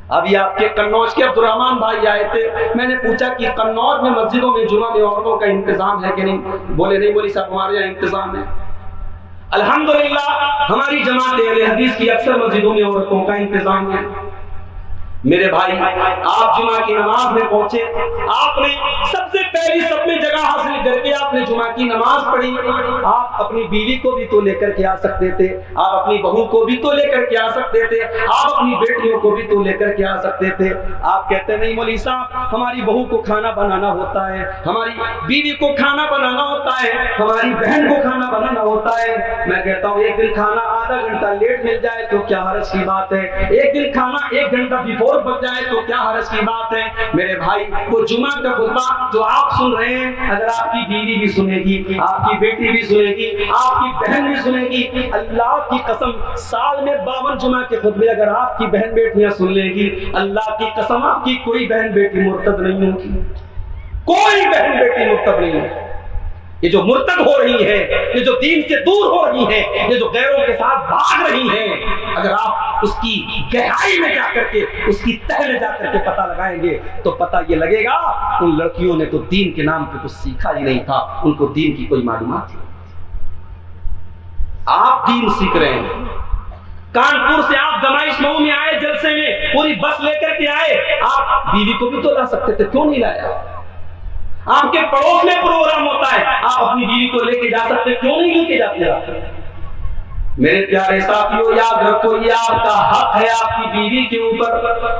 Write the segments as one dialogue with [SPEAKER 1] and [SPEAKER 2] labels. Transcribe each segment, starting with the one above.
[SPEAKER 1] ابھی آپ کے قنوج کے عبد الرحمان بھائی آئے تھے، میں نے پوچھا کہ قنوج میں مسجدوں میں جمعہ میں عورتوں کا انتظام ہے کہ نہیں؟ بولے نہیں مولوی صاحب ہمارے یہاں انتظام ہے۔ الحمدللہ ہماری جماعت اہل حدیث کی اکثر مسجدوں میں عورتوں کا انتظام ہے۔ میرے بھائی آپ جمعہ کی نماز میں پہنچے، آپ نے سب سے پہلی سب میں جگہ حاصل کر کے آپ نے جمعہ کی نماز پڑھی۔ آپ اپنی بیوی کو بھی تو لے کر کے آ سکتے تھے، آپ اپنی بہو کو بھی تو لے کر کے آ سکتے تھے، آپ اپنی بیٹیوں کو بھی تو لے کر کے آ سکتے تھے۔ آپ کہتے نہیں مولوی صاحب ہماری بہو کو کھانا بنانا ہوتا ہے، ہماری بیوی کو کھانا بنانا ہوتا ہے، ہماری بہن کو کھانا بنانا ہوتا ہے۔ میں کہتا ہوں ایک دن کھانا آدھا گھنٹہ لیٹ مل جائے تو کیا حرج کی بات ہے، ایک دن کھانا ایک گھنٹہ بیفور بچ جائے تو کیا حرج کی بات ہے۔ میرے بھائی وہ جمعہ کا خطبہ جو آپ سن رہے ہیں، اگر آپ کی بیوی بھی سنے گی، آپ کی بیٹی بھی سنے گی، آپ کی بہن بھی سنے گی، اللہ کی قسم سال میں 52 جمعہ کے خطبے اگر آپ کی بہن بیٹیاں سن لیں گی، اللہ کی قسم آپ کی کوئی بہن بیٹی مرتد نہیں ہوگی، کوئی بہن بیٹی مرتد نہیں ہوگی۔ یہ جو مرتد ہو رہی ہے، یہ جو دین سے دور ہو رہی ہے، یہ جو غیروں کے ساتھ بھاگ رہی ہیں، اگر آپ اس کی گہرائی میں جا کر کے اس کی تہ میں جا کر کے پتہ لگائیں گے تو پتہ یہ لگے گا ان لڑکیوں نے تو دین کے نام پہ کچھ سیکھا ہی نہیں تھا، ان کو دین کی کوئی معلومات ہی نہیں۔ آپ دین سیکھ رہے ہیں، کانپور سے آپ دمائش مئو میں آئے، جلسے میں پوری بس لے کر کے آئے، آپ بیوی کو بھی تو لا سکتے تھے، کیوں نہیں لایا؟ آپ کے پڑوس میں پروگرام ہوتا ہے، آپ اپنی بیوی کو لے کے جا سکتے، کیوں نہیں لے کے جاتے؟ میرے پیارے ساتھیوں یاد رکھو یہ آپ کا حق ہے آپ کی بیوی کے اوپر،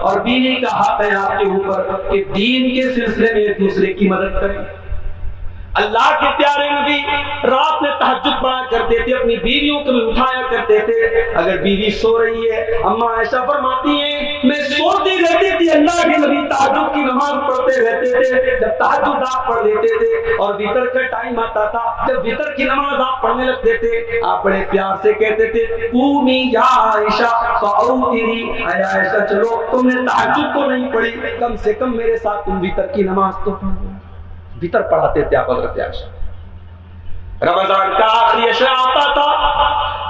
[SPEAKER 1] اور بیوی کا حق ہے آپ کے اوپر کہ دین کے سلسلے میں ایک دوسرے کی مدد کریں۔ اللہ کے پیارے نبی رات میں تہجد پڑھا کرتے تھے، اپنی بیویوں کو بھی اٹھایا کرتے تھے۔ اگر بیوی سو رہی ہے، اما عائشہ فرماتی ہیں میں سوتی رہتی تھی، اللہ کے نبی تہجد کی نماز پڑھتے رہتے تھے۔ جب تہجد آپ پڑھ لیتے تھے اور وتر کا ٹائم آتا تھا، جب وتر کی نماز آپ پڑھنے لگتے تھے، آپ بڑے پیار سے کہتے تھے قومی یا عائشہ فاوتری، اے عائشہ چلو تم نے تہجد تو نہیں پڑھی، کم سے کم میرے ساتھ تم وتر کی نماز تو پڑھو۔ وتر پڑھاتے تھے آپ حضرت عائشہ۔ رمضان کا آخری عشرہ آتا تھا،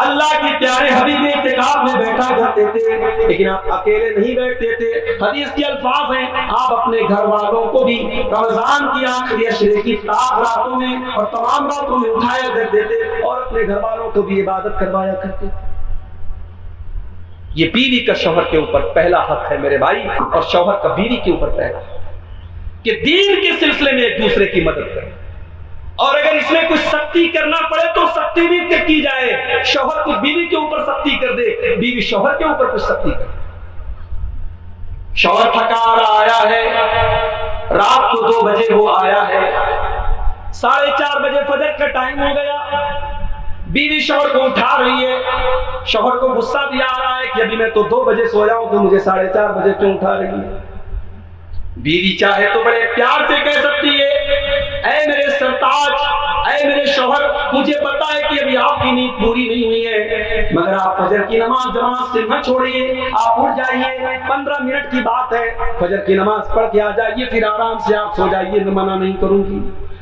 [SPEAKER 1] اللہ کے پیارے حبیب اعتکاف میں بیٹھا کرتے تھے، لیکن آپ اکیلے نہیں بیٹھتے تھے۔ حدیث کے الفاظ ہیں آپ اپنے گھر والوں کو بھی رمضان کی آخری عشرے کی تاخ راتوں میں اور تمام راتوں میں اٹھایا کرتے تھے اور اپنے گھر والوں کو بھی عبادت کروایا کرتے تھے۔ یہ بیوی کا شوہر کے اوپر پہلا حق ہے میرے بھائی، اور شوہر کا بیوی کے اوپر پہلا حق کہ دین کے سلسلے میں ایک دوسرے کی مدد کریں، اور اگر اس میں کچھ سختی کرنا پڑے تو سختی بھی کی جائے۔ شوہر کو بیوی کے اوپر سختی کر دے، بیوی شوہر کے اوپر کچھ سختی کر دے۔ شوہر تھکا آیا ہے، رات کو 2 بجے وہ آیا ہے، 4:30 بجے فجر کا ٹائم ہو گیا، بیوی شوہر کو اٹھا رہی ہے، شوہر کو غصہ بھی آ رہا ہے کہ ابھی میں تو 2 بجے سویا ہوں تو مجھے 4:30 بجے کیوں اٹھا رہی ہے؟ بیوی چاہے تو بڑے پیار سے کہہ سکتی ہے اے میرے سرتاج، اے میرے شوہر، مجھے پتا ہے کہ ابھی آپ کی نیند پوری نہیں ہوئی ہے، مگر آپ فجر کی نماز جماعت سے نہ چھوڑیے، آپ اٹھ جائیے، 15 منٹ کی بات ہے، فجر کی نماز پڑھ کے آ جائیے، پھر آرام سے آپ سو جائیے، میں منع نہیں کروں گی۔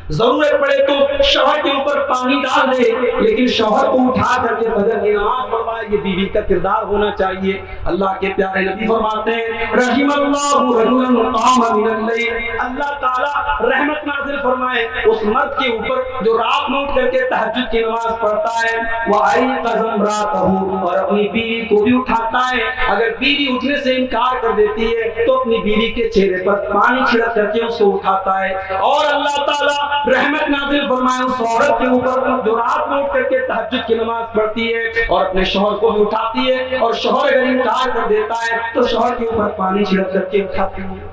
[SPEAKER 1] ضرورت پڑے تو شوہر کے اوپر پانی ڈال دے، لیکن شوہر کو اٹھا کر کے فجر کی نماز پڑھوائے، یہ بیوی کا کردار ہونا چاہیے۔ اللہ کے پیارے نبی فرماتے ہیں رحم اللہ رجلا قام من اللیل، اللہ تعالی رحمت نازل فرمائے اس مرد کے اوپر جو رات میں اٹھ کر کے تہجد کی نماز پڑھتا ہے، وَأَيْقَظَ امْرَأَتَهُ، اور اپنی بیوی کو بھی اٹھاتا ہے۔ اگر بیوی اٹھنے سے انکار کر دیتی ہے تو اپنی بیوی کے چہرے پر پانی چھڑک کر کے اس کو اٹھاتا ہے، اور اللہ تعالی رحمت نازل فرمائے اس عورت کے اوپر جو رات میں اٹھ کر کے تہجد کی نماز پڑھتی ہے اور اپنے شوہر کو بھی اٹھاتی ہے، اور شوہر اگر انکار کر دیتا ہے تو شوہر کے اوپر پانی چھڑک کر کے اٹھاتی ہے۔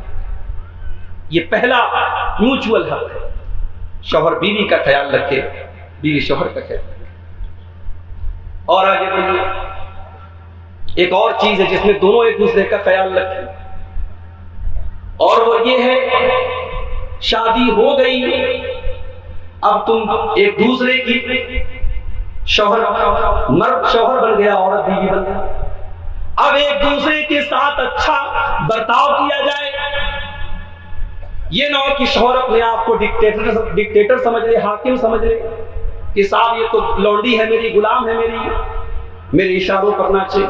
[SPEAKER 1] یہ پہلا میوچول حق ہے، شوہر بیوی کا خیال رکھے، بیوی شوہر کا خیال رکھے۔ اور آگے بڑھیے، ایک اور چیز ہے جس میں دونوں ایک دوسرے کا خیال رکھیں، اور وہ یہ ہے شادی ہو گئی، اب تم ایک دوسرے کی شوہر، مرد شوہر بن گیا، عورت بیوی بن گیا، اب ایک دوسرے کے ساتھ اچھا برتاؤ کیا جائے۔ یہ نہ ہو کہ شوہر اپنے آپ کو ڈکٹیٹر سمجھ لے، حاکم سمجھ لے کہ صاحب یہ تو لونڈی ہے میری، غلام ہے میری، میرے اشاروں پر ناچے۔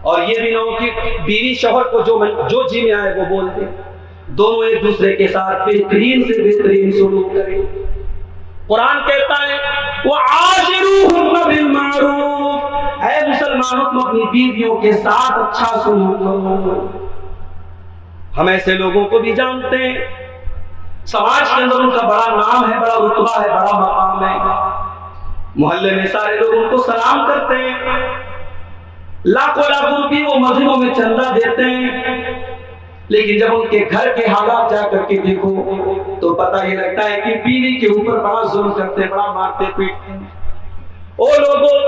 [SPEAKER 1] اور یہ بھی نہ ہو کہ بیوی شوہر کو جو جی میں آئے وہ بول دے. دونوں ایک دوسرے کے ساتھ بہترین سے بہترین سلوک کریں. قرآن کہتا ہے وَعَاشِرُوهُنَّ بِالْمَعْرُوفِ، اے مسلمانوں تم اپنی بیویوں کے ساتھ اچھا سلوک کرو. ہم ایسے لوگوں کو بھی جانتے ہیں سماج کے اندر ان کا بڑا نام ہے، بڑا رتبہ ہے، بڑا مقام ہے. محلے میں سارے لوگ ان کو سلام کرتے ہیں، لاکھوں لاکھوں روپے وہ مسجدوں میں چندہ دیتے ہیں، لیکن جب ان کے گھر کے حالات جا کر کے دیکھو تو پتہ یہ لگتا ہے کہ بیوی کے اوپر بڑا ظلم کرتے، بڑا مارتے پیٹتے. او لوگوں،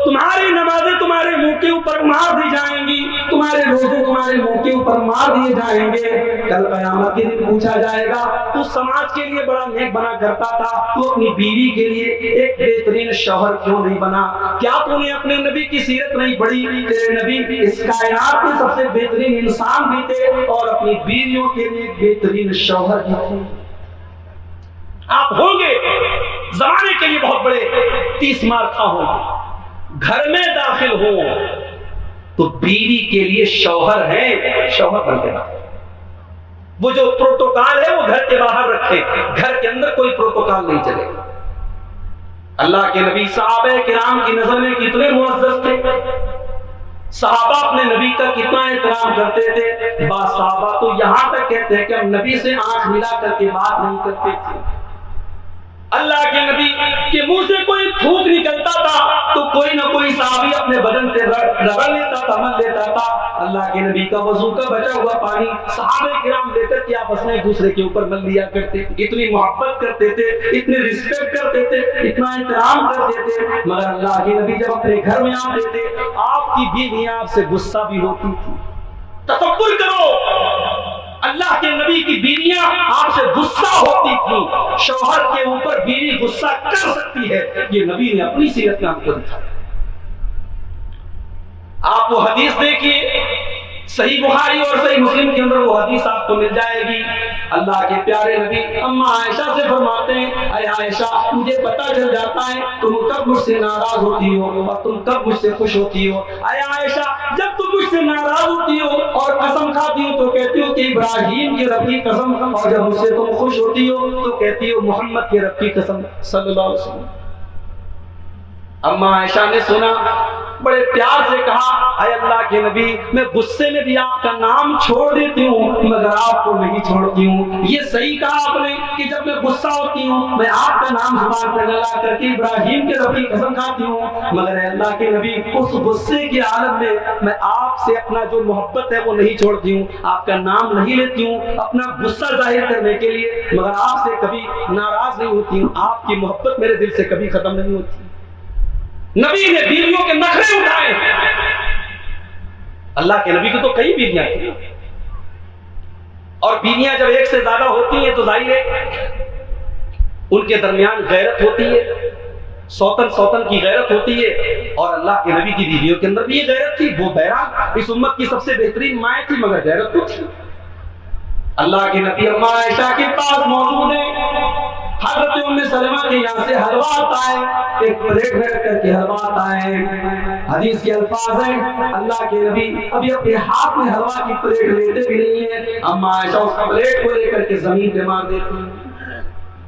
[SPEAKER 1] تمہاری نمازیں تمہارے منہ کے اوپر مار دی جائیں گی، تمہارے روزے تمہارے منہ کے اوپر مار دیے جائیں گے. کل قیامت کے دن پوچھا جائے گا تو سماج کے لیے بڑا نیک بنا کرتا تھا، تو اپنی بیوی کے لیے ایک بہترین شوہر کیوں نہیں بنا؟ کیا تو نے اپنے نبی کی سیرت نہیں پڑھی؟ تیرے نبی اس کائنات کے سب سے بہترین انسان بھی تھے اور اپنی بیویوں کے لیے ایک بہترین شوہر بھی تھے. آپ ہوں گے زمانے کے لیے بہت بڑے 30 مار خواہ ہوں، گھر میں داخل ہوں تو بیوی کے لیے شوہر ہیں، شوہر بن کے رہا. وہ جو پروٹوکال ہے وہ گھر کے باہر رکھے، گھر کے اندر کوئی پروٹوکال نہیں چلے. اللہ کے نبی صحابہ کرام کی نظر میں کتنے معزز تھے، صحابہ اپنے نبی کا کتنا احترام کرتے تھے. بعض صحابہ تو یہاں تک کہتے ہیں کہ ہم نبی سے آنکھ ملا کر کے بات نہیں کرتے تھے. اللہ کے نبی کے منہ سے کوئی تھوک نکلتا تھا تو کوئی نہ کوئی صحابی اپنے بدن سے رگڑ لیتا تھا، مل لیتا تھا. اللہ کے نبی کا وضو کا بچا ہوا پانی صحابہ کرام لے کر کے آپس میں ایک دوسرے کے اوپر مل لیا کرتے. اتنی محبت کرتے تھے، اتنے رسپیکٹ کرتے تھے، اتنا احترام کرتے تھے. مگر اللہ کے نبی جب اپنے گھر میں آتے تھے آپ کی بیویاں آپ سے غصہ بھی ہوتی تھی. تصور کرو، اللہ کے نبی کی بیویاں آپ سے غصہ ہوتی تھی. شوہر کے اوپر بیوی غصہ کر سکتی ہے، یہ نبی نے اپنی سیرت میں آپ کو دکھایا. آپ وہ حدیث دیکھیے، صحیح بخاری اور صحیح مسلم کے اندر وہ حدیث آپ کو مل جائے گی. اللہ کے پیارے نبی اما عائشہ سے فرماتے ہیں اے عائشہ مجھے پتہ چل جاتا ہے تم کب مجھ سے ناراض ہوتی ہو اور تم کب مجھ سے خوش ہوتی ہو. اے عائشہ جب تم مجھ سے ناراض ہوتی ہو اور قسم کھاتی ہو تو کہتی ہو کہ ابراہیم کے رب کی قسم، اور جب مجھ سے تم خوش ہوتی ہو تو کہتی ہو محمد کے رب کی قسم صلی اللہ علیہ وسلم. اما عائشہ نے سنا، بڑے پیار سے کہا اے اللہ کے نبی میں غصے میں بھی آپ کا نام چھوڑ دیتی ہوں مگر آپ کو نہیں چھوڑتی ہوں. یہ صحیح کہا آپ نے کہ جب میں غصہ ہوتی ہوں میں آپ کا نام زبان پر لگا کر کے ابراہیم کے رب کی قسم کھاتی ہوں، مگر اے اللہ کے نبی اس غصے کے عالم میں آپ سے اپنا جو محبت ہے وہ نہیں چھوڑتی ہوں، آپ کا نام نہیں لیتی ہوں اپنا غصہ ظاہر کرنے کے لیے، مگر آپ سے کبھی ناراض نہیں ہوتی ہوں، آپ کی محبت میرے دل سے کبھی ختم نہیں ہوتی. نبی نے بیویوں کے نخرے اٹھائے. اللہ کے نبی کو تو کئی بیویاں تھیں، اور بیویاں جب ایک سے زیادہ ہوتی ہیں تو ظاہر ہے ان کے درمیان غیرت ہوتی ہے، سوتن کی غیرت ہوتی ہے. اور اللہ کے نبی کی بیویوں کے اندر بھی یہ غیرت تھی. وہ بہرحال اس امت کی سب سے بہترین مائیں تھی مگر غیرت تو تھی. اللہ کے نبی اما عائشہ کے پاس موجود ہیں. حضرت ام سلمہ کے یہاں سے حلوہ آتا ہے، ایک پلیٹ میں رکھ کر کے حلوہ آتا ہے. حدیث کے الفاظ ہیں اللہ کے نبی ابھی اپنے ہاتھ میں حلوہ کی پلیٹ لیتے بھی نہیں ہیں، اما عائشہ اس پلیٹ کو لے کر کے زمین پہ مار دیتی ہیں،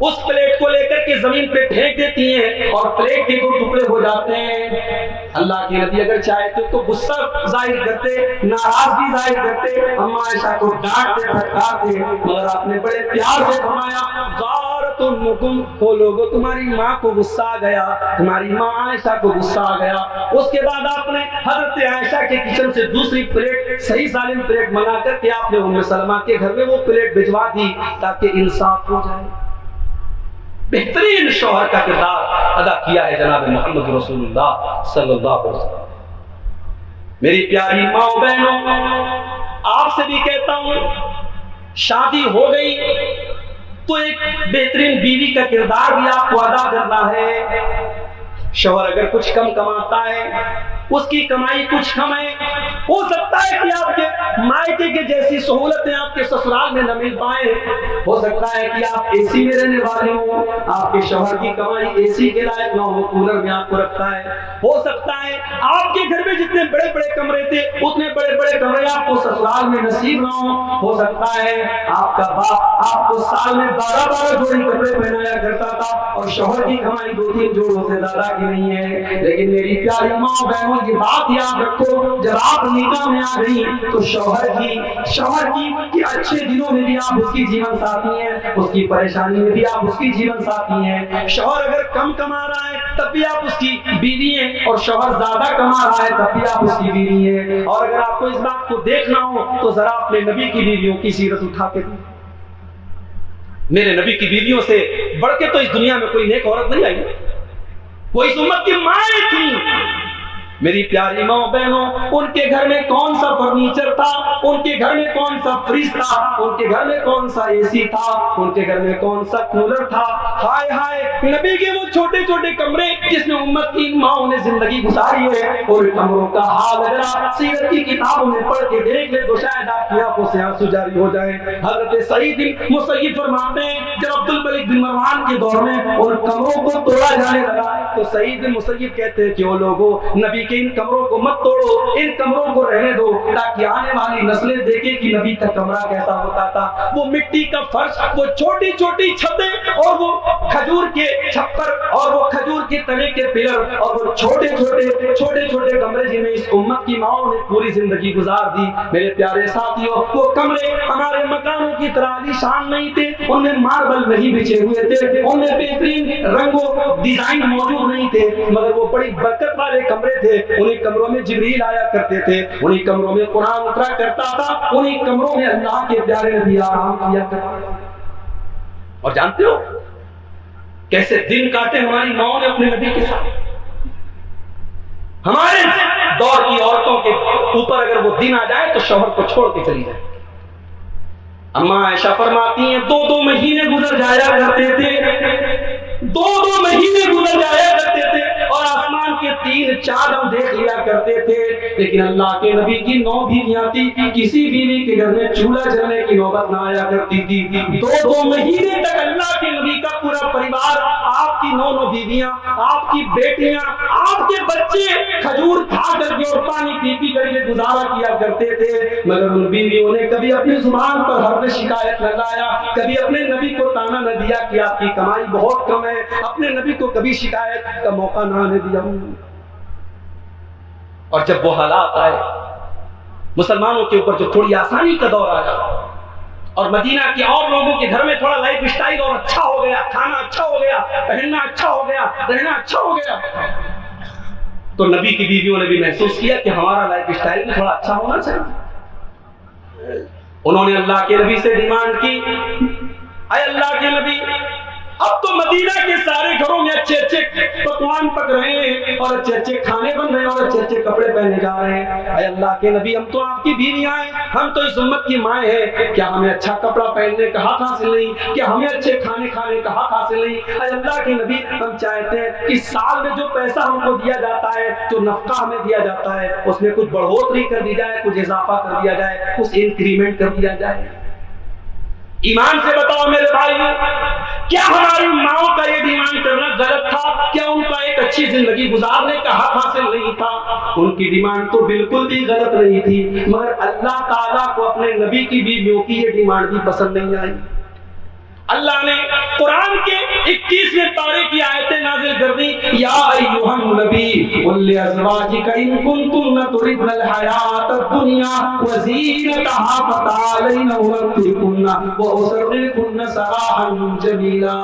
[SPEAKER 1] اس پلیٹ کو لے کر کے زمین پہ پھینک دیتی ہیں اور پلیٹ کے 2 ٹکڑے ہو جاتے ہیں. اللہ کے نبی اگر چاہتے تو غصہ ظاہر کرتے، ناراضگی ظاہر کرتے، اما عائشہ کو ڈانٹتے پھٹکارتے، مگر آپ نے بڑے پیار سے فرمایا غارت امکم، وہ لوگوں تمہاری ماں کو غصہ آ گیا، تمہاری ماں عائشہ کو غصہ آ گیا. اس کے بعد آپ نے حضرت عائشہ کے کچن سے دوسری پلیٹ صحیح سالم پلیٹ منگا کر کے آپ نے ام سلمہ کے گھر میں وہ پلیٹ بھجوا دی تاکہ انصاف ہو جائے. بہترین شوہر کا کردار ادا کیا ہے جناب محمد رسول اللہ صلی اللہ علیہ وسلم. میری پیاری ماں بہنوں آپ سے بھی کہتا ہوں شادی ہو گئی تو ایک بہترین بیوی کا کردار بھی آپ کو ادا کرنا ہے. شوہر اگر کچھ کم کماتا ہے اس کی کمائی کچھ کم ہے، ہو سکتا ہے کہ آپ کے مائکے کے جیسی سہولتیں آپ کے سسرال میں نہ مل پائیں، ہو سکتا ہے کہ آپ اے سی میں رہنے والے ہوں، آپ کے شوہر کی کمائی اے سی کے لائق نہ ہو، کولر میں آپ کو رکھتا ہے، ہو سکتا ہے آپ کے گھر میں جتنے بڑے بڑے کمرے تھے اتنے بڑے بڑے کمرے آپ کو سسرال میں نصیب نہ ہو سکتا ہے آپ کا باپ آپ کو سال میں 12 جوڑی کپڑے پہنایا کرتا تھا اور شوہر کی کمائی 2-3 جوڑوں سے زیادہ کی نہیں ہے، لیکن میری پیاری ماں بہنوں یہ بات یاد رکھو، جب آپ نکاح میں آ گئی تو شوہر کی اچھے دنوں میں بھی آپ اس کی جیون ساتھی ہیں، اس کی پریشانی میں بھی آپ اس کی جیون ساتھی ہیں، شوہر اگر کم کما رہا ہے تب بھی آپ اس کی بیوی ہیں، اور شوہر زیادہ کما رہا ہے تب بھی آپ اس کی بیوی ہیں، اور اگر آپ کو اس بات کو دیکھنا ہو تو ذرا اپنے نبی کی بیویوں کی سیرت اٹھا کے دیں۔ میرے نبی کی بیویوں سے بڑھ کے تو اس دنیا میں کوئی نیک عورت نہیں آئی، وہ اس امت کی مائیں تھیں۔ میری پیاری ماں بہنوں، ان کے گھر میں کون سا فرنیچر تھا، ان کے گھر میں کون سا فریج تھا، ان کے گھر میں کون سا اے سی تھا، ان کے گھر میں کون سا کولر تھا، ہائے ہائے نبی کے وہ چھوٹے چھوٹے کمرے جس میں امت کی ان ماؤں نے زندگی گزاری ہے، اور کمروں کا حال اگر آپ سیرت کی کتابوں میں پڑھ کے دیکھ لیں تو شاید آپ کی آنکھوں سے آنسو جاری ہو جائیں۔ حضرت سعید بن مسیب فرماتے ہیں جب عبد الملک بن مروان کے دور میں ان کمروں کو توڑا جانے لگا تو سعید بن مسیب کہتے ہیں کہ وہ لوگوں نبی کہ ان کمروں کو مت توڑو، ان کمروں کو رہنے دو تاکہ آنے والی نسلیں دیکھیں کہ نبی کا کمرہ کیسا ہوتا تھا، وہ مٹی کا فرش، وہ چھوٹی چھوٹی چھتیں اور وہ کھجور کے چھپر اور وہ کھجور کے تنے کے پلر اور وہ چھوٹے چھوٹے کمرے جنہیں اس امت کی ماؤں نے پوری زندگی گزار دی۔ میرے پیارے ساتھیوں، وہ کمرے ہمارے مکانوں کی طرح عالیشان نہیں تھے، ان میں ماربل نہیں بچھے ہوئے تھے، ان میں بہترین رنگوں ڈیزائن موجود نہیں تھے، مگر وہ بڑی برکت والے کمرے تھے۔ انہیں کمروں میں جبریل آیا کرتے تھے، انہیں کمروں میں قرآن اترا کرتا تھا، انہیں کمروں میں اللہ کے پیارے نبی آرام کیا کرتے تھے۔ اور جانتے ہو کیسے دن کاٹے ہماری ماؤں نے اپنے نبی کے ساتھ؟ ہمارے دور کی عورتوں کے اوپر اگر وہ دن آ جائے تو شوہر کو چھوڑ کے چلی جائے۔ اماں عائشہ فرماتی ہیں 2 مہینے گزر جایا کرتے تھے، 2 مہینے گزر جایا کرتے تھے اور آسمان کے 3 چاند ہم دیکھ لیا کرتے تھے، لیکن اللہ کے نبی کی 9 بیویاں تھی، کسی بیوی کے گھر میں چولہا جلنے کی نوبت نہ آیا کرتی تھی۔ 2 مہینے تک اللہ کے نبی کا پورا پریوار، آپ کی 9 بیویاں، آپ کی بیٹیاں، آپ کے بچے کھجور کھا کر کے اور پانی پی کر کے گزارا کیا کرتے تھے، مگر ان بیویوں نے کبھی اپنی زبان پر حرف شکایت نہ لایا، کبھی اپنے نبی کو تانا نہ دیا کہ آپ کی کمائی بہت کم ہے، اپنے نبی کو کبھی شکایت کا موقع نہ دیا۔ اور جب وہ حالات آئے مسلمانوں کے اوپر جو تھوڑی آسانی کا دور آیا اور مدینہ کے اور لوگوں کے گھر میں تھوڑا لائف سٹائل اور اچھا ہو گیا، کھانا اچھا ہو گیا، پہننا اچھا ہو گیا، رہنا اچھا ہو گیا، تو نبی کی بیویوں نے بھی محسوس کیا کہ ہمارا لائف سٹائل بھی تھوڑا اچھا ہونا چاہیے۔ انہوں نے اللہ کے نبی سے ڈیمانڈ کی، اے اللہ کے نبی اب تو مدینہ کے سارے گھروں میں اچھے اچھے پکوان پک رہے ہیں اور اچھے اچھے کھانے بن رہے ہیں اور اچھے اچھے کپڑے پہنے جا رہے ہیں، اے اللہ کے نبی ہم تو آپ کی بیویاں ہیں، ہم تو اس امت کی مائیں ہیں، کیا ہمیں اچھا کپڑا پہننے کا حق حاصل نہیں؟ کیا ہمیں اچھے کھانے کھانے کا حق حاصل نہیں؟ اے اللہ کے نبی ہم چاہتے ہیں کہ سال میں جو پیسہ ہم کو دیا جاتا ہے، جو نفقہ ہمیں دیا جاتا ہے، اس میں کچھ بڑھوتری کر دی جائے، کچھ اضافہ کر دیا جائے، کچھ انکریمنٹ کر دیا جائے۔ ایمان سے بتاؤ میرے بھائی، کیا ہماری ماؤں کا یہ ڈیمانڈ کرنا غلط تھا؟ کیا ان کا ایک اچھی زندگی گزارنے کا حق حاصل نہیں تھا؟ ان کی ڈیمانڈ تو بالکل بھی غلط نہیں تھی، مگر اللہ تعالیٰ کو اپنے نبی کی بیویوں کی یہ ڈیمانڈ بھی پسند نہیں آئی۔ اللہ نے قرآن کے 21ویں پارے کی آیتیں نازل کر دی، یا ایھا النبی قل لازواجک ان کنتن تردن الحیاۃ الدنیا وزینتها فتعالین امتعکن واسرحکن سراحا جمیلا۔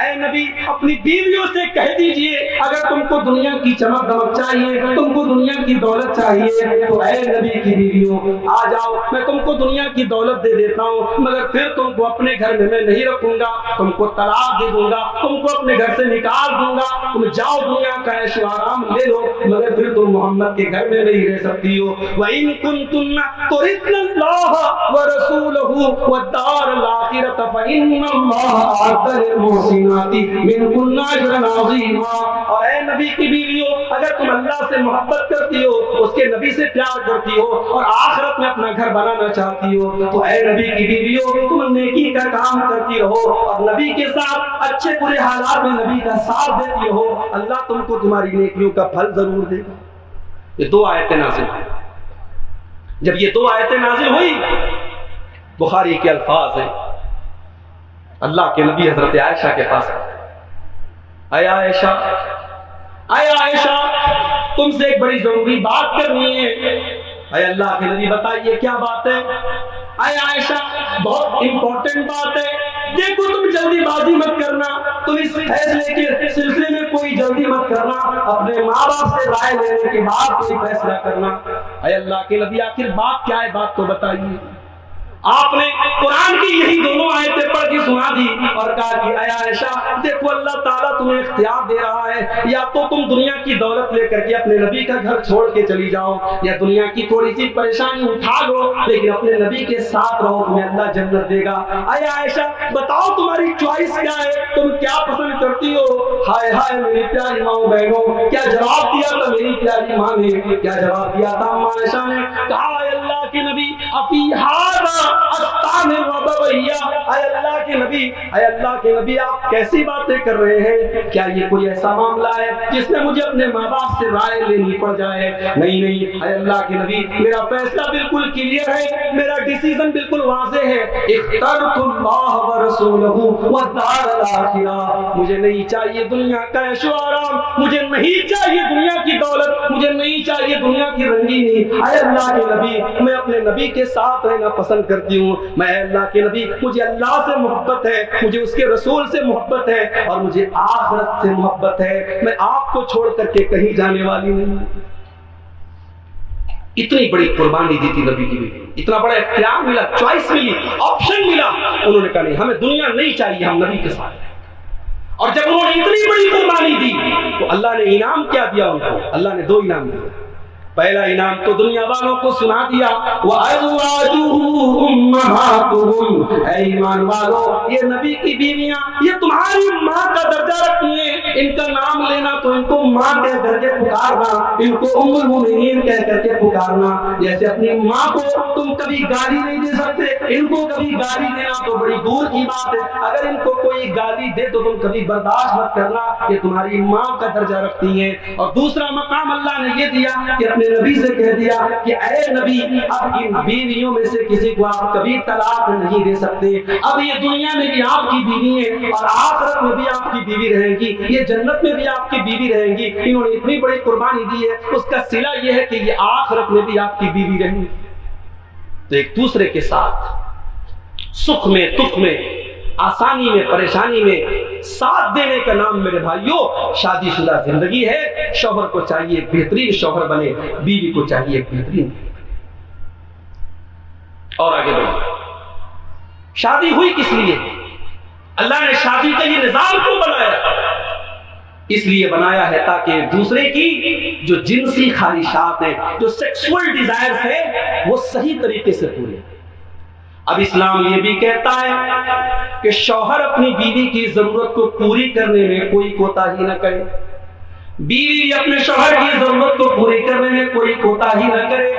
[SPEAKER 1] اے نبی اپنی بیویوں سے کہہ دیجئے اگر تم کو دنیا کی چمک دمک چاہیے، تم کو دنیا کی دولت چاہیے، تو اے نبی کی بیویوں آ جاؤ، میں تم کو دنیا کی دولت دے دیتا ہوں، مگر پھر تم کو اپنے گھر میں نہیں رکھوں دوں گا، تم کو طلاق دے دوں گا، تم کو اپنے گھر سے نکال دوں گا، تم جاؤ دنیا کا عیش و آرام لے لو، مگر پھر تم محمد کے گھر میں نہیں رہ سکتی ہو۔ وَإِن كُنتُنَّ تُرِدْنَ اللَّهَ وَرَسُولَهُ وَالدَّارَ الْآخِرَةَ فَإِنَّ اللَّهَ أَعَدَّ لِلْمُحْسِنَاتِ مِنكُنَّ أَجْرًا عَظِيمًا۔ اور اے نبی کی بیویوں، اگر تم اللہ سے محبت کرتی ہو، اس کے نبی سے پیار کرتی ہو اور آخرت میں اپنا گھر بنانا چاہتی ہو، تو اے نبی کی بیویوں تم نیکی کا کام کرتی رہو اور نبی کے ساتھ اچھے برے حالات میں نبی کا ساتھ دیتی رہو، اللہ تم کو تمہاری نیکیوں کا پھل ضرور دے گا۔ یہ دو آیتیں نازل ہوئی۔ جب یہ دو آیتیں نازل ہوئی، بخاری کے الفاظ ہیں، اللہ کے نبی حضرت عائشہ کے پاس اے عائشہ، اے عائشہ تم سے ایک بڑی ضروری بات کرنی ہے۔ اے اللہ کے نبی بتائیے کیا بات ہے؟ اے عائشہ بہت امپورٹنٹ بات ہے، دیکھو تم جلدی بازی مت کرنا، تم اس فیصلے کے سلسلے میں کوئی جلدی مت کرنا، اپنے ماں باپ سے رائے لینے کے بعد کوئی فیصلہ کرنا۔ اے اللہ کے نبی آخر بات کیا ہے، بات تو بتائیے۔ آپ نے قرآن کی یہی دونوں آیتیں پڑھ کے سنا دی اور کہا کہ اے عائشہ دیکھو اللہ تعالیٰ تمہیں اختیار دے رہا ہے، یا تو تم دنیا کی دولت لے کر کے اپنے نبی کا گھر چھوڑ کے چلی جاؤ، یا دنیا کی تھوڑی سی پریشانی اٹھا لو لیکن اپنے نبی کے ساتھ رہو، تمہیں اللہ جنت دے گا۔ اے عائشہ بتاؤ تمہاری چوائس کیا ہے، تم کیا پسند کرتی ہو؟ ہائے ہائے میری پیاری ماں بہنوں، کیا جواب دیا تھا میری پیاری ماں نے؟ کیا جواب دیا تھا اما عائشہ نے؟ کہا اے اللہ کے نبی افی ھذا استان ربویہ، اے اللہ کے نبی، اے اللہ کے نبی آپ کیسی باتیں کر رہے ہیں؟ کیا یہ کوئی ایسا معاملہ ہے جس میں مجھے اپنے ماں باپ سے رائے لینی پڑ جائے؟ نہیں نہیں اے اللہ کے نبی، میرا فیصلہ بالکل کلیئر ہے، میرا ڈیسیژن بالکل واضح ہے، اخترت اللہ ورسولہ والدار الآخرہ، مجھے نہیں چاہیے دنیا کا عیش و آرام، مجھے نہیں چاہیے دنیا کی دولت، مجھے نہیں چاہیے دنیا کی رنگینی۔ اے اللہ کے نبی میں اپنے نبی کے ساتھ رہنا پسند کرتی ہوں، میں اللہ کے نبی مجھے اللہ سے محبت ہے، مجھے اس کے رسول سے محبت ہے اور مجھے آخرت سے محبت ہے، میں آپ کو چھوڑ کر کے کہیں جانے والی نہیں۔ اتنی بڑی قربانی دی تھی نبی کی بیوی، اتنا بڑا اختیار ملا، چوائس ملی، آپشن ملا، انہوں نے کہا نہیں ہمیں دنیا نہیں چاہیے، ہم نبی کے ساتھ۔ اور جب انہوں نے اتنی بڑی قربانی دی تو اللہ نے انعام کیا دیا ان کو؟ اللہ نے دو انعام دیا۔ پہلا انعام تو دنیا والوں کو سنا دیا، وَأَزْوَاجُهُ أُمَّهَاتُهُمْ، اے ایمان والو یہ نبی کی بیویاں یہ تمہاری ماں کا درجہ رکھتی ہیں، ان کا نام لینا تو ان کو ماں کہہ کر کے پکارنا، ان کو ام المؤمنین کہہ کر کے پکارنا، جیسے اپنی ماں کو تم کبھی گالی نہیں دے سکتے، ان کو کبھی گالی دینا تو بڑی دور کی بات ہے، اگر ان کو کوئی گالی دے تو تم کبھی برداشت مت کرنا، یہ تمہاری ماں کا درجہ رکھتی ہیں۔ اور دوسرا مقام اللہ نے یہ دیا کہ اپنے نبی سے کہہ دیا کہ اے نبی اب ان بیویوں میں سے کسی کو آپ کبھی طلاق نہیں دے سکتے، اب یہ دنیا میں بھی آپ کی بیوی ہے اور آخرت میں بھی آپ کی بیوی رہیں گی، یہ جنت میں بھی آپ کی بیوی رہیں گی، انہوں نے اتنی بڑی قربانی دی ہے، اس کا صلہ یہ ہے کہ یہ آخرت میں بھی آپ کی بیوی رہیں گی۔ تو ایک دوسرے کے ساتھ سکھ میں دکھ میں آسانی میں پریشانی میں ساتھ دینے کا نام میرے بھائیوں شادی شدہ زندگی ہے۔ شوہر کو چاہیے ایک بہترین شوہر بنے، بیوی کو چاہیے ایک بہترین۔ اور آگے بڑھیں، شادی ہوئی کس لیے؟ اللہ نے شادی کا یہ نظام کیوں بنایا؟ اس لیے بنایا ہے تاکہ ایک دوسرے کی جو جنسی خواہشات ہیں، جو سیکسول ڈیزائرز ہیں، وہ صحیح طریقے سے پورے۔ اب اسلام یہ بھی کہتا ہے کہ شوہر اپنی بیوی کی ضرورت کو پوری کرنے میں کوئی کوتاہی نہ کرے، بیوی بھی اپنے شوہر کی ضرورت کو پوری کرنے میں کوئی کوتاہی نہ کرے۔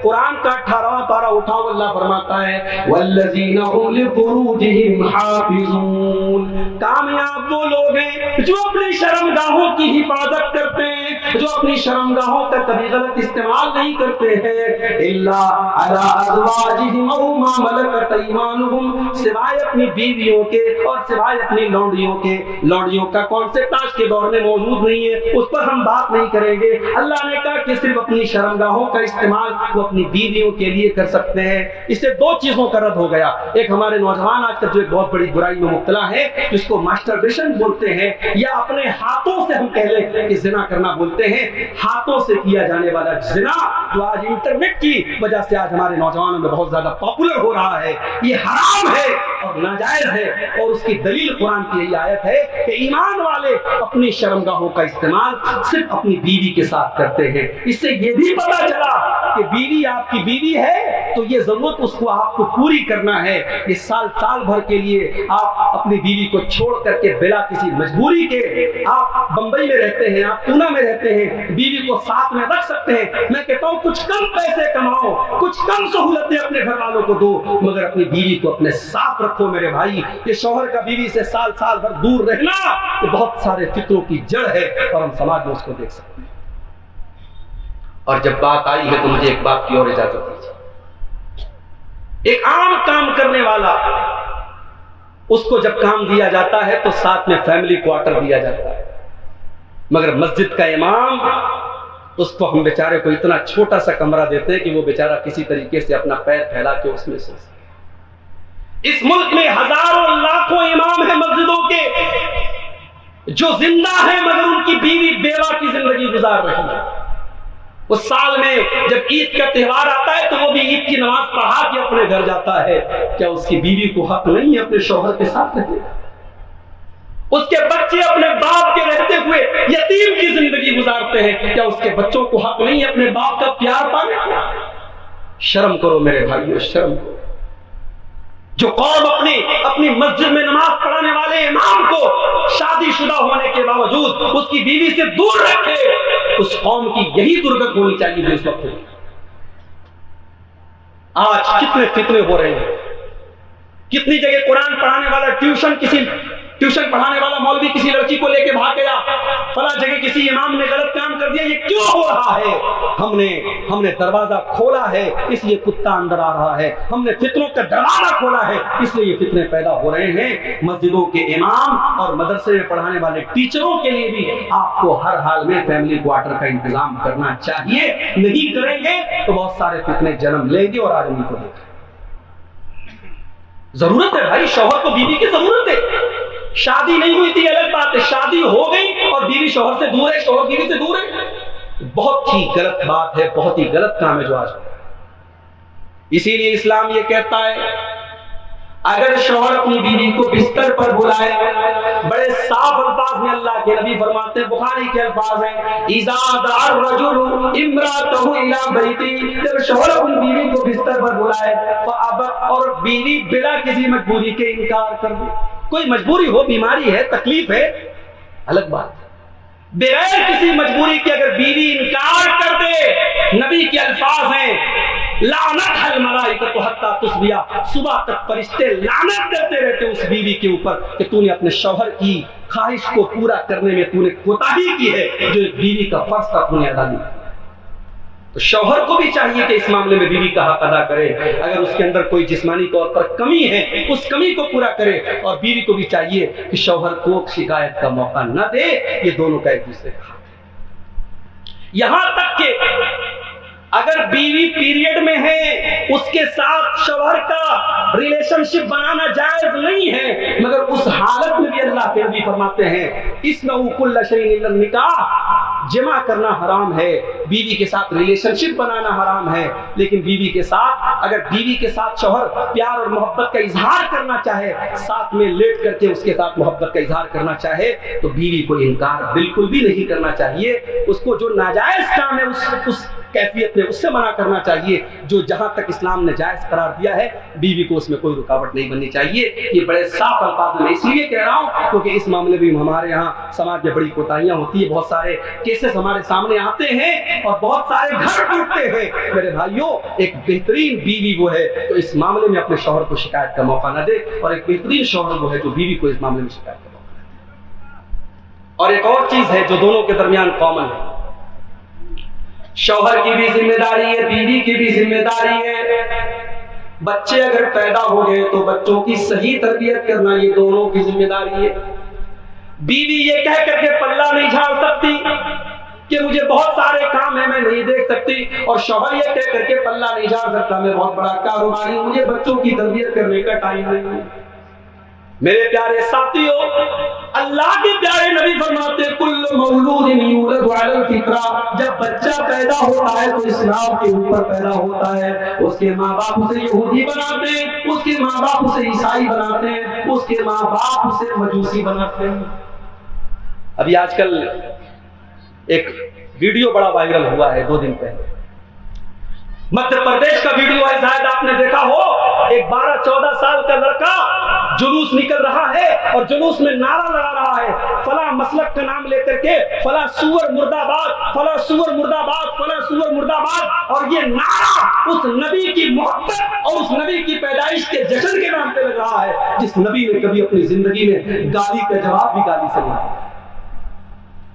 [SPEAKER 1] قرآن کا 18واں پارہ اٹھاؤ، اللہ فرماتا ہے والذین هم لفروجهم حافظون، کامیاب وہ لوگ ہیں جو اپنی شرمگاہوں کی حفاظت کرتے ہیں، جو اپنی شرمگاہوں کا کبھی غلط استعمال نہیں کرتے ہیں، الا علی ازواجہم او ما ملکت ایمانہم، سوائے اپنی بیویوں کے اور سوائے اپنی لونڈیوں کے۔ لونڈیوں کا کانسیپٹ آج کے دور میں موجود نہیں ہے، اس پر ہم بات نہیں کریں گے۔ اللہ نے کہا کہ صرف اپنی شرمگاہوں کا استعمال وہ اپنی بیویوں کے لیے کر سکتے ہیں۔ اس سے دو چیزوں کا رد ہو گیا۔ ایک ہمارے نوجوان آج کل جو ایک بہت بڑی برائی میں مبتلا ہے، جس کو ماسٹربیشن بولتے ہیں، یا اپنے ہاتھوں سے ہم کہہ لیں کہ زنا کرنا بولتے سکتے ہیں ہاتھوں سے کیا جانے والا زنا جو آج انٹرنیٹ کی وجہ سے آج ہمارے نوجوانوں میں بہت زیادہ پاپولر ہو رہا ہے، یہ حرام ہے اور ناجائز ہے، اور اس کی دلیل قرآن کی یہی آیت ہے کہ ایمان والے اپنی شرمگاہوں کا استعمال صرف اپنی بیوی کے ساتھ کرتے ہیں۔ اس سے یہ بھی پتا چلا کہ بیوی آپ کی بیوی ہے تو یہ ضرورت اس کو آپ کو پوری کرنا ہے۔ یہ سال بھر کے لیے آپ اپنی بیوی کو چھوڑ کر کے بلا کسی مجبوری کے آپ بمبئی میں رہتے ہیں، آپ پونا میں رہتے ہیں، بیوی کو ساتھ میں رکھ سکتے ہیں۔ میں کہتا ہوں کچھ کم پیسے کماؤ، کچھ کم سہولتیں اپنے گھر والوں کو دو، مگر اپنی بیوی کو اپنے ساتھ رکھو میرے بھائی۔ یہ شوہر کا بیوی سے سال بھر دور رہنا یہ بہت سارے فکروں کی جڑ ہے اور ہم سماج میں اس کو دیکھ سکتے ہیں۔ اور جب بات آئی ہے تو مجھے ایک بات کی اور اجازت دیجیے۔ ایک عام کام کرنے والا، اس کو جب کام دیا جاتا ہے تو ساتھ میں فیملی کوارٹر دیا جاتا ہے، مگر مسجد کا امام اس کو ہم بیچارے کو اتنا چھوٹا سا کمرہ دیتے ہیں کہ وہ بیچارہ کسی طریقے سے اپنا پیر پھیلا کے اس میں سو سکے۔ اس ملک میں ہزاروں لاکھوں امام ہیں مسجدوں کے جو زندہ ہیں مگر ان کی بیوی بیوہ کی زندگی گزار رہی ہے۔ وہ سال میں جب عید کا تہوار آتا ہے تو وہ بھی عید کی نماز پڑھا کے اپنے گھر جاتا ہے۔ کیا اس کی بیوی کو حق نہیں ہے اپنے شوہر کے ساتھ رہنے کا؟ اس کے بچے اپنے باپ کے رہتے ہوئے یتیم کی زندگی گزارتے ہیں، کیا اس کے بچوں کو حق نہیں ہے اپنے باپ کا پیار پانے کا؟ شرم کرو میرے بھائیو، شرم کرو۔ جو قوم اپنی مسجد میں نماز پڑھانے والے امام کو شادی شدہ ہونے کے باوجود اس کی بیوی سے دور رکھے، اس قوم کی یہی درگت ہونی چاہیے جو اس وقت ہوئی۔ آج کتنے فتنے ہو رہے ہیں، کتنی جگہ قرآن پڑھانے والا ٹیوشن پڑھانے والا مولوی کسی لڑکی کو لے کے بھاگ گیا، فلاں جگہ کسی امام نے غلط کام کر دیا۔ یہ کیوں ہو رہا ہے؟ ہم نے دروازہ کھولا ہے اس لیے کتا اندر آ رہا ہے، ہم نے فتنوں کا دروازہ کھولا ہے اس لیے یہ فتنے پیدا ہو رہے ہیں۔ مسجدوں کے امام اور مدرسے میں پڑھانے والے ٹیچروں کے لیے بھی آپ کو ہر حال میں فیملی کوارٹر کا انتظام کرنا چاہیے۔ نہیں کریں گے تو بہت سارے فتنے جنم لیں گے اور آدمی کو دیکھیں۔ ضرورت ہے بھائی، شوہر کو بیوی کی ضرورت ہے۔ شادی نہیں ہوئی تھی الگ بات ہے، شادی ہو گئی اور بیوی شوہر سے دور ہے، شوہر بیوی سے دور ہے، بہت ہی غلط بات ہے، بہت ہی غلط کام ہے جو آج ہو رہا ہے۔ اسی لیے اسلام یہ کہتا ہے اگر شوہر اپنی بیوی کو بستر پر بلائے، بڑے صاف الفاظ میں اللہ کے نبی فرماتے ہیں، بخاری کے الفاظ ہیں، اذا دعا الرجل امرأته الى بیتہ، جب شوہر اپنی بیوی کو بستر پر بلائے فابت، اور بیوی بلا کسی مجبوری کے انکار کر دے، کوئی مجبوری ہو، بیماری ہے، تکلیف ہے، الگ بات ہے، بغیر کسی مجبوری کے اگر بیوی انکار کر دے، نبی کے الفاظ ہیں لعنت الملائکۃ حتی تصبح، صبح تک فرشتے لعنت کرتے رہتے اس بیوی کے اوپر کہ تو نے اپنے شوہر کی خواہش کو پورا کرنے میں تو نے کوتاہی کی ہے، جو ایک بیوی کا فرض تھا تو نے ادا نہیں کیا۔ تو شوہر کو بھی چاہیے کہ اس معاملے میں بیوی کا حق ادا کرے، اگر اس کے اندر کوئی جسمانی طور پر کمی ہے اس کمی کو پورا کرے، اور بیوی کو بھی چاہیے کہ شوہر کو شکایت کا موقع نہ دے۔ یہ دونوں کا ایک دوسرے کا حق ہے۔ یہاں تک کہ اگر بیوی پیریڈ میں ہے، اس کے ساتھ شوہر کا ریلیشن شپ بنانا جائز نہیں ہے، مگر اس حالت میں بھی اللہ کے نبی فرماتے ہیں اسمعوا کل شیء الا النکاح، جمع کرنا حرام ہے، بیوی کے ساتھ ریلیشن شپ بنانا حرام ہے، لیکن بیوی کے ساتھ اگر بیوی کے ساتھ شوہر پیار اور محبت کا اظہار کرنا چاہے، ساتھ میں لیٹ کر کے اس کے ساتھ محبت کا اظہار کرنا چاہے، تو بیوی کو انکار بالکل بھی نہیں کرنا چاہیے۔ اس کو جو ناجائز کام ہے اس کیفیت میں اس سے منع کرنا چاہیے، جو جہاں تک اسلام نے جائز قرار دیا ہے بیوی کو اس میں کوئی رکاوٹ نہیں بننی چاہیے۔ یہ بڑے صاف الفاظ میں اس لیے کہہ رہا ہوں کیونکہ اس معاملے میں ہمارے یہاں سماج میں بڑی کوتاہیاں ہوتی ہیں، بہت سارے کیسز ہمارے سامنے آتے ہیں اور بہت سارے گھر ٹوٹتے ہیں۔ میرے بھائیوں، ایک بہترین بیوی وہ ہے تو اس معاملے میں اپنے شوہر کو شکایت کا موقع نہ دے، اور ایک بہترین شوہر وہ ہے جو بیوی کو اس معاملے میں شکایت کا موقع نہ دے۔ اور ایک اور چیز ہے جو دونوں کے درمیان کامن ہے، شوہر کی بھی ذمہ داری ہے، بیوی کی بھی ذمہ داری ہے۔ بچے اگر پیدا ہو گئے تو بچوں کی صحیح تربیت کرنا یہ دونوں کی ذمہ داری ہے۔ بیوی یہ کہہ کر کے پلہ نہیں جھاڑ سکتی کہ مجھے بہت سارے کام ہیں میں نہیں دیکھ سکتی، اور شوہر یہ کہہ کر کے پلہ نہیں جھاڑ سکتا میں بہت بڑا کاروباری ہوں، مجھے بچوں کی تربیت کرنے کا ٹائم نہیں ہے۔ میرے پیارے ساتھیوں، اللہ کے پیارے نبی فرماتے کل مولود یولد علی الفطرہ، جب بچہ پیدا ہوتا ہے تو اسلام کے اوپر پیدا ہوتا ہے، اس کے ماں باپ اسے یہودی بناتے ہیں، اس کے ماں باپ اسے عیسائی بناتے ہیں، اس کے ماں باپ اسے مجوسی بناتے ہیں۔ ابھی آج کل ایک ویڈیو بڑا وائرل ہوا ہے 2 دن پہلے، مدھیہ پردیش کا ویڈیو ہے، شاید آپ نے دیکھا ہو، ایک 12-14 سال کا لڑکا جلوس نکل رہا ہے اور جلوس میں نعرہ لگا رہا ہے فلاں مسلک کا نام لے کر کے، فلاں سور مرد آباد، فلاں سور مرد آباد، فلاں سور مرد آباد، اور یہ نعرہ اس نبی کی محبت اور اس نبی کی پیدائش کے جشن کے نام پہ لگ رہا ہے جس نبی نے کبھی اپنی زندگی میں گالی کا جواب بھی گالی سے نہیں دیا،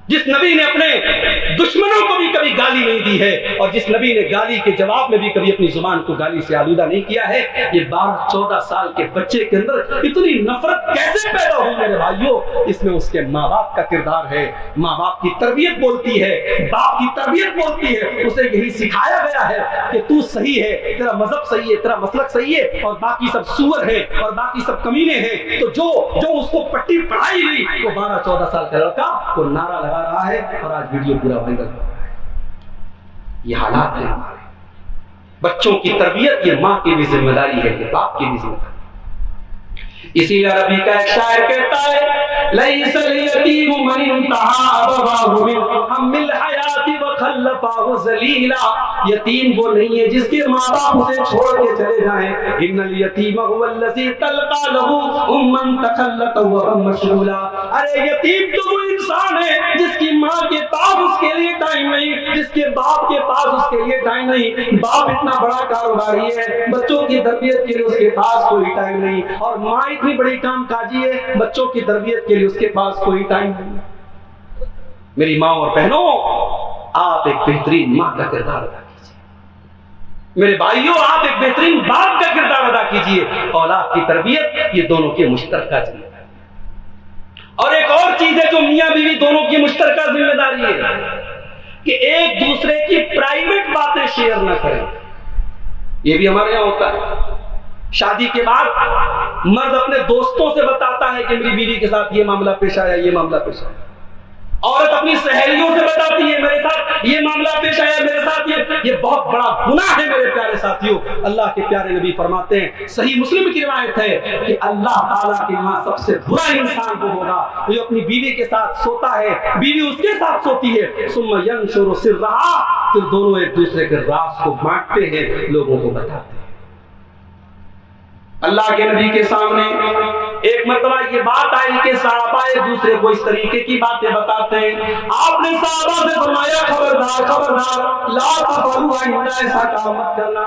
[SPEAKER 1] جس نبی نے اپنے دشمنوں کو بھی کبھی گالی نہیں دی ہے، اور جس نبی نے گالی کے جواب میں بھی کبھی اپنی زبان کو گالی سے آلودہ نہیں کیا ہے۔ یہ 12-14 سال کے بچے کے اندر اتنی نفرت کیسے پیدا ہوئی میرے بھائیوں؟ اس میں اس کے ماں باپ کا کردار ہے، ماں باپ کی تربیت بولتی ہے، باپ کی تربیت بولتی ہے، اسے یہی سکھایا گیا ہے کہ تو صحیح ہے، تیرا مذہب صحیح ہے، تیرا مسلک صحیح ہے، اور باقی سب سور ہیں اور باقی سب کمینے ہیں۔ تو جو اس کو پٹی پڑھائی گئی، وہ 12-14 سال کا لڑکا وہ نعرہ لگا رہا ہے اور آج ویڈیو پورا وائرل ہو رہا ہے۔ یہ حالات ہیں ہمارے بچوں کی تربیت، یہ ماں کی بھی ذمہ داری ہے، یہ باپ کی بھی ذمہ داری۔ اسی عربی کا ایک شاعر کہتا ہے لیس الیتیم من انتہا ابواہ من ہم الحیات وخلفاہ ذلیلا، یتیم وہ نہیں ہے جس کے ماں باپ اسے چھوڑ کے چلے جائیں، ان الیتیم هو الذی تلقى له اما تخلت وهو مشغولا، ارے یتیم تو وہ انسان ہے جس کی ماں کے پاس اس کے لیے ٹائم نہیں، جس کے باپ کے پاس اس کے لیے ٹائم نہیں، باپ اتنا بڑا کاروباری ہے، بچوں کی تربیت کے لیے اس کے پاس کوئی ٹائم نہیں، اور ماں اتنی بڑی کام کاجی ہے، بچوں کی تربیت کے لیے اس کے پاس کوئی ٹائم نہیں۔ میری ماں اور بہنوں، آپ ایک بہترین ماں کا کردار ادا کیجیے، میرے بھائیوں آپ ایک بہترین باپ کا کردار ادا کیجیے، اولاد کی تربیت یہ دونوں کی مشترکہ ذمہ داری۔ اور ایک اور چیز ہے جو میاں بیوی دونوں کی مشترکہ ذمہ داری ہے کہ ایک دوسرے کی پرائیویٹ باتیں شیئر نہ کریں۔ یہ بھی ہمارے یہاں ہوتا ہے، شادی کے بعد مرد اپنے دوستوں سے بتاتا ہے کہ میری بیوی کے ساتھ یہ معاملہ پیش آیا، یہ معاملہ پیش آیا، عورت اپنی سہیلیوں سے بتاتی ہے میرے ساتھ یہ معاملہ پیش آیا، میرے ساتھ یہ بہت بڑا گناہ ہے میرے پیارے ساتھیوں۔ اللہ کے پیارے نبی فرماتے ہیں، صحیح مسلم کی روایت ہے کہ اللہ تعالیٰ کے یہاں سب سے برا انسان وہ ہوگا جو اپنی بیوی کے ساتھ سوتا ہے، بیوی اس کے ساتھ سوتی ہے، ثم ینشر سرہا، پھر دونوں ایک دوسرے کے راز کو بانٹتے ہیں، لوگوں کو بتاتے ہیں۔ اللہ کے نبی کے سامنے ایک مرتبہ یہ بات آئی کہ صحابہ ایک دوسرے کو اس طریقے کی باتیں بتاتے ہیں، آپ نے صحابہ سے فرمایا خبردار خبردار لا تفعلوا، آئندہ ایسا کام مت کرنا،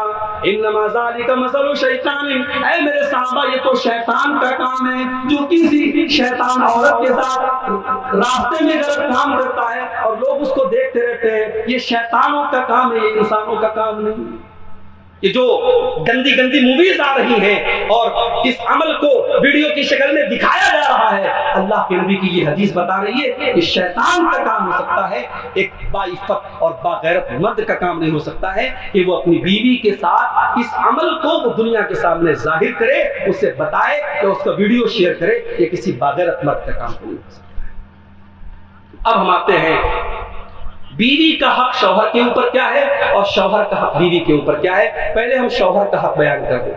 [SPEAKER 1] انما ذالک مثل شیطان، اے میرے صحابہ یہ تو شیطان کا کام ہے، جو کسی شیطان عورت کے ساتھ راستے میں غلط کام کرتا ہے اور لوگ اس کو دیکھتے رہتے ہیں، یہ شیطانوں کا کام ہے، یہ انسانوں کا کام نہیں۔ یہ جو گندی گندی موویز آ رہی ہیں اور اس عمل کو ویڈیو کی شکل میں دکھایا جا رہا ہے، اللہ کے نبی کی یہ حدیث بتا رہی ہے کہ شیطان کا کام ہو سکتا ہے، ایک باعفت اور باغیرت مرد کا کام نہیں ہو سکتا ہے کہ وہ اپنی بیوی کے ساتھ اس عمل کو وہ دنیا کے سامنے ظاہر کرے، اسے بتائے کہ اس کا ویڈیو شیئر کرے، یہ کسی باغیرت مرد کا کام نہیں ہو سکتا ہے۔ اب ہم آتے ہیں بیوی کا حق شوہر کے اوپر کیا ہے اور شوہر کا حق بیوی کے اوپر کیا ہے۔ پہلے ہم شوہر کا حق بیان کر دیں،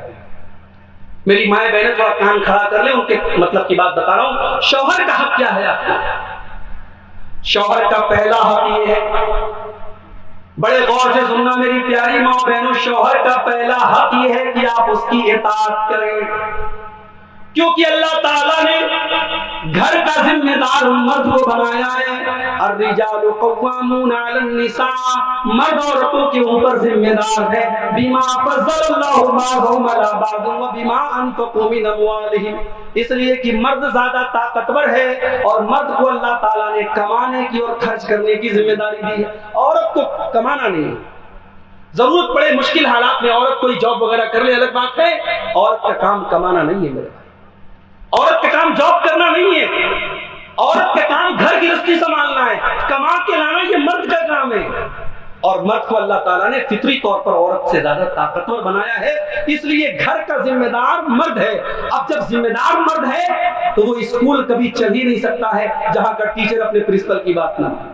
[SPEAKER 1] میری مائیں بہنیں تھوڑا کان کھڑا کر لیں، ان کے مطلب کی بات بتا رہا ہوں۔ شوہر کا حق کیا ہے آپ کو؟ شوہر کا پہلا حق یہ ہے، بڑے غور سے سننا میری پیاری ماں بہنوں، شوہر کا پہلا حق یہ ہے کہ آپ اس کی اطاعت کریں، کیونکہ اللہ تعالیٰ نے گھر کا ذمہ دار مرد کو بنایا ہے۔ الرجال قوامون علی النساء، مرد عورتوں کے اوپر ذمہ دار ہے، بما فضل اللہ بعضهم علی بعض وبما انفقوا من اموالهم، اس لیے کہ مرد زیادہ طاقتور ہے اور مرد کو اللہ تعالیٰ نے کمانے کی اور خرچ کرنے کی ذمہ داری دی ہے، عورت کو کمانا نہیں ہے، ضرورت پڑے مشکل حالات میں عورت کوئی جاب وغیرہ کر لے الگ بات ہے، عورت کا کام کمانا نہیں ہے میرے، عورت کا کام جاب کرنا نہیں ہے، عورت کا کام گھر گرہستی سنبھالنا ہے، کما کے لانا یہ مرد کا کام ہے۔ اور مرد کو اللہ تعالیٰ نے فطری طور پر عورت سے زیادہ طاقتور بنایا ہے، اس لیے گھر کا ذمہ دار مرد ہے۔ اب جب ذمہ دار مرد ہے تو وہ اسکول کبھی چل ہی نہیں سکتا ہے جہاں کا ٹیچر اپنے پرنسپل کی بات نہ مانے،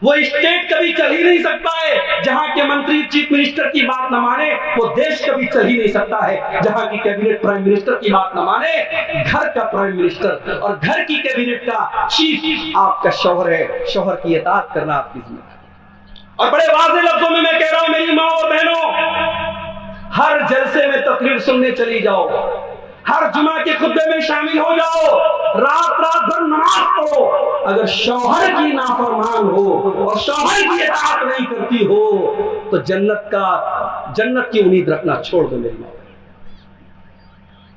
[SPEAKER 1] وہ اسٹیٹ کبھی چل ہی نہیں سکتا ہے جہاں کے منتری چیف منسٹر کی بات نہ مانے، وہ دیش کبھی چل ہی نہیں سکتا ہے جہاں کی کیبنٹ پرائم منسٹر کی بات نہ مانے۔ گھر کا پرائم منسٹر اور گھر کی کیبنٹ کا چیف آپ کا شوہر ہے، شوہر کی اطاعت کرنا آپ کی ذمہ داری۔ اور بڑے واضح لفظوں میں کہہ رہا ہوں میری ماں اور بہنوں، ہر جلسے میں تقریر سننے چلی جاؤ، ہر جمعہ کے خطبے میں شامل ہو جاؤ، رات بھر نماز پڑھو، اگر شوہر کی نافرمان ہو اور شوہر کی اطاعت نہیں کرتی ہو تو جنت کی امید رکھنا چھوڑ دو میری ماں۔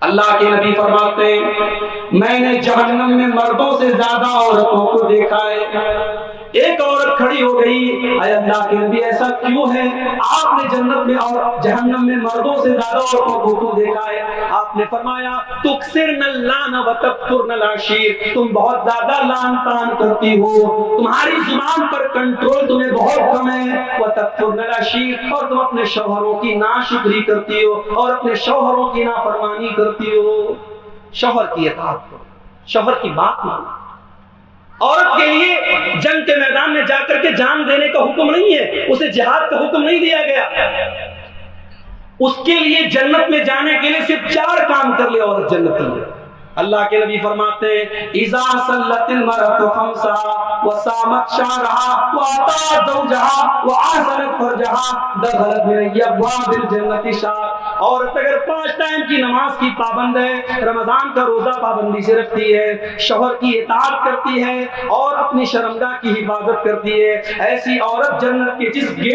[SPEAKER 1] اللہ کے نبی فرماتے ہیں میں نے جہنم میں مردوں سے زیادہ عورتوں کو دیکھا ہے۔ ایک عورت کھڑی ہو گئی، اے اللہ کے نبی ایسا کیوں ہے؟ آپ نے جنت میں اور جہنم میں مردوں سے زیادہ عورتوں کو کیوں دیکھا ہے؟ آپ نے فرمایا تکثرن اللعن وتکثرن العشیر، تم بہت زیادہ لعن طعن کرتی ہو، تمہاری زبان پر کنٹرول تمہیں بہت کم ہے، وتکثرن العشیر، اور تم اپنے شوہروں کی ناشکری کرتی ہو اور اپنے شوہروں کی نافرمانی کرتی ہو۔ شوہر کی اطاعت کرو، شوہر کی بات مانو۔ عورت کے لیے جنگ کے میدان میں جا کر کے جان دینے کا حکم نہیں ہے، اسے جہاد کا حکم نہیں دیا گیا۔ اس کے لیے جنت میں جانے کے لیے صرف 4 کام کر لے عورت جنتی ہے۔ اللہ کے نبی فرماتے ہیں اذا صلت المرأة خمسها وصامت شهرها واطاعت زوجها واحسنت فرجها دخلت من ابواب الجنة شهر، عورت اگر 5 ٹائم کی نماز کی پابند ہے، رمضان کا روزہ پابندی سے رکھتی ہے، شوہر کی اطاعت کرتی ہے اور اپنی شرمگاہ کی حفاظت کرتی ہے، ایسی عورت جنت کے جس گیٹ